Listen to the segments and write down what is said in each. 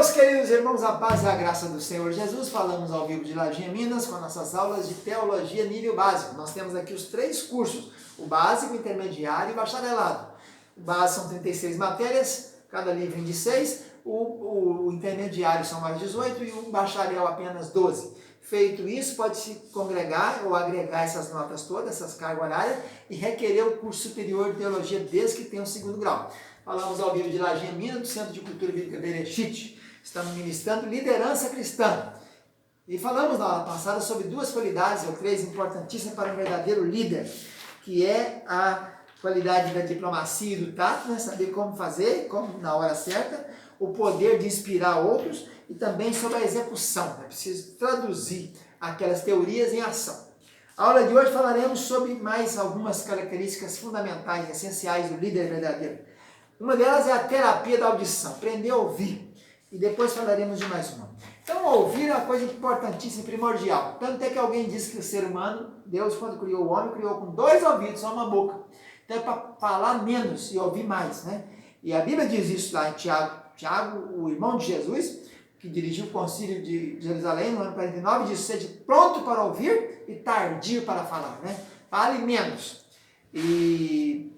Meus queridos irmãos, a paz e a graça do Senhor Jesus, falamos ao vivo de Laginha, Minas, com nossas aulas de teologia nível básico. Nós temos aqui os 3 cursos, o básico, o intermediário e o bacharelado. O básico são 36 matérias, cada livro de 6, o intermediário são mais 18 e o bacharel apenas 12. Feito isso, pode se congregar ou agregar essas notas todas, essas cargas horárias, e requerer o curso superior de teologia desde que tenha o 2º grau. Falamos ao vivo de Laginha, Minas, do Centro de Cultura Bíblica Berechite. Estamos ministrando liderança cristã. E falamos na aula passada sobre 2 qualidades, ou 3, importantíssimas para um verdadeiro líder, que é a qualidade da diplomacia e do tato, né? Saber como fazer, como na hora certa, o poder de inspirar outros e também sobre a execução. É preciso traduzir aquelas teorias em ação. A aula de hoje falaremos sobre mais algumas características fundamentais, essenciais do líder verdadeiro. Uma delas é a terapia da audição, aprender a ouvir. E depois falaremos de mais uma. Então, ouvir é uma coisa importantíssima e primordial. Tanto é que alguém disse que o ser humano, Deus, quando criou o homem, criou com 2 ouvidos, só uma boca. Então, é para falar menos e ouvir mais, né? E a Bíblia diz isso lá em Tiago. Tiago, o irmão de Jesus, que dirigiu o concílio de Jerusalém no ano 49, diz: seja pronto para ouvir e tardio para falar, né? Fale menos. E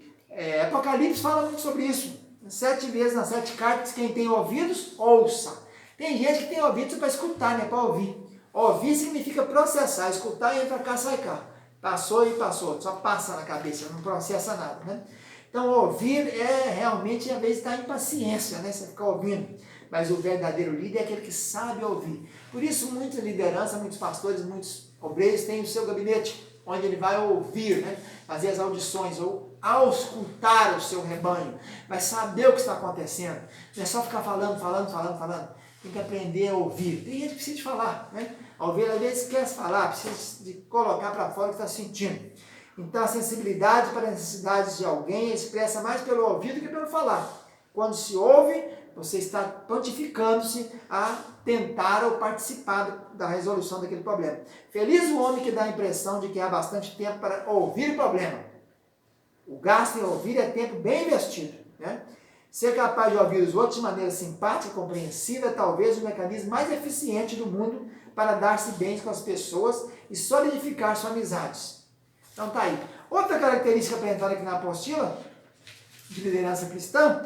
Apocalipse fala muito sobre isso. 7 vezes nas 7 cartas, quem tem ouvidos, ouça. Tem gente que tem ouvidos para escutar, né? Para ouvir. Ouvir significa processar. Escutar, entra cá, sai cá. Passou e passou. Só passa na cabeça, não processa nada, né? Então, ouvir é realmente, às vezes, estar em paciência, né? Você fica ouvindo. Mas o verdadeiro líder é aquele que sabe ouvir. Por isso, muita liderança, muitos pastores, muitos obreiros têm o seu gabinete, onde ele vai ouvir, né? Fazer as audições, ou auscultar o seu rebanho, vai saber o que está acontecendo. Não é só ficar falando. Tem que aprender a ouvir. Tem gente que precisa de falar, né? A ouvir, às vezes, quer falar, precisa de colocar para fora o que está sentindo. Então, a sensibilidade para as necessidades de alguém expressa mais pelo ouvido que pelo falar. Quando se ouve, você está prontificando-se a tentar ou participar da resolução daquele problema. Feliz o homem que dá a impressão de que há bastante tempo para ouvir o problema. O gasto em ouvir é tempo bem investido, né? Ser capaz de ouvir os outros de maneira simpática e compreensiva é talvez o mecanismo mais eficiente do mundo para dar-se bem com as pessoas e solidificar suas amizades. Então tá aí. Outra característica apresentada aqui na apostila de liderança cristã,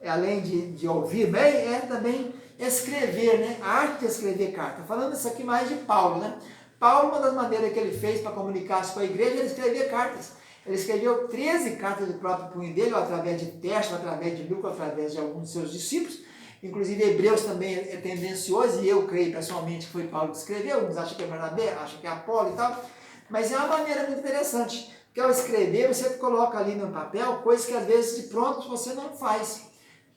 além de ouvir bem, é também escrever, né? A arte de escrever carta. Falando isso aqui mais de Paulo, né? Paulo, uma das maneiras que ele fez para comunicar-se com a igreja, ele escrevia cartas. Ele escreveu 13 cartas do próprio punho dele, ou através de Tércio, através de Lucas, através de alguns de seus discípulos. Inclusive, Hebreus também é tendencioso, e eu creio pessoalmente que foi Paulo que escreveu. Uns acham que é Barnabé, acham que é Apolo e tal. Mas é uma maneira muito interessante, porque ao escrever, você coloca ali no papel coisas que às vezes de pronto você não faz.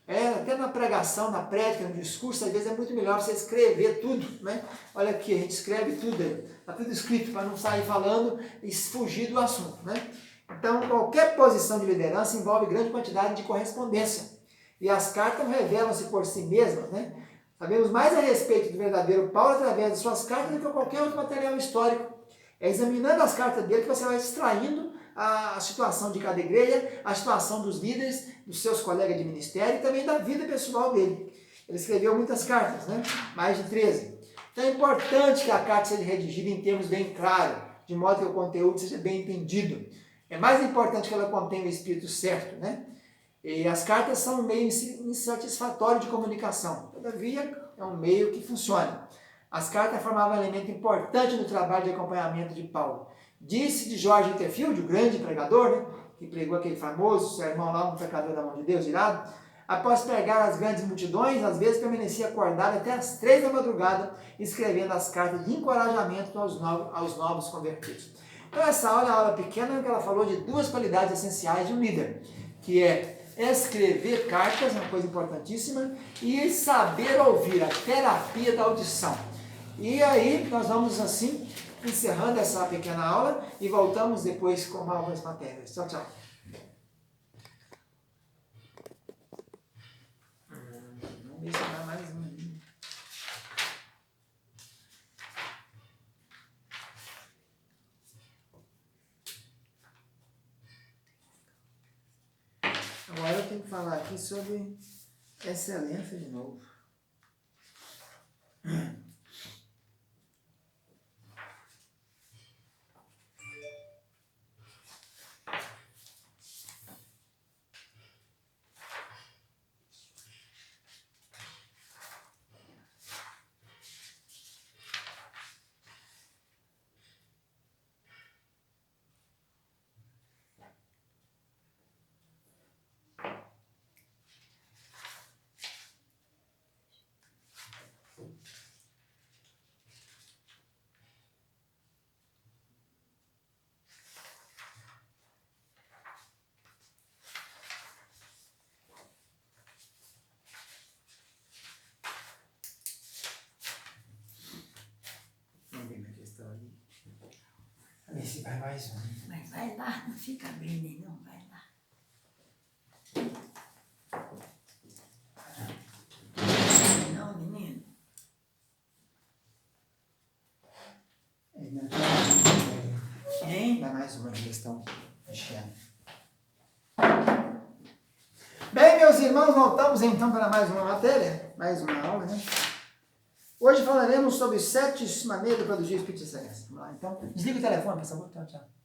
Até na pregação, na prédica, no discurso, às vezes é muito melhor você escrever tudo, né? Olha aqui, a gente escreve tudo, está tudo escrito para não sair falando e fugir do assunto, né? Então, qualquer posição de liderança envolve grande quantidade de correspondência. E as cartas revelam-se por si mesmas, né? Sabemos mais a respeito do verdadeiro Paulo através de suas cartas do que qualquer outro material histórico. É examinando as cartas dele que você vai extraindo a situação de cada igreja, a situação dos líderes, dos seus colegas de ministério e também da vida pessoal dele. Ele escreveu muitas cartas, né? Mais de 13. Então é importante que a carta seja redigida em termos bem claros, de modo que o conteúdo seja bem entendido. É mais importante que ela contenha o espírito certo, né? E as cartas são um meio insatisfatório de comunicação. Todavia, é um meio que funciona. As cartas formavam um elemento importante no trabalho de acompanhamento de Paulo. Disse de George Whitefield, o grande pregador, né, que pregou aquele famoso sermão lá, um pecador da mão de Deus, irado, após pregar as grandes multidões, às vezes permanecia acordado até as 3 da madrugada, escrevendo as cartas de encorajamento aos novos convertidos. Então essa aula é uma aula pequena que ela falou de 2 qualidades essenciais de um líder, que é escrever cartas, uma coisa importantíssima, e saber ouvir, a terapia da audição. E aí nós vamos assim encerrando essa pequena aula e voltamos depois com novas matérias. Tchau, tchau. Vamos ver se dá mais um. Agora eu tenho que falar aqui sobre excelência de novo. Vê se vai mais um. Mas vai lá, não fica abrindo aí não, vai lá. Não, menino. Hein? Vai mais uma, eles estão mexendo. Bem, meus irmãos, voltamos então para mais uma matéria, mais uma aula, né? Hoje falaremos sobre 7 maneiras de produzir espírito de excelência. Vamos lá, então. Desliga o telefone, por favor. Tchau, tchau.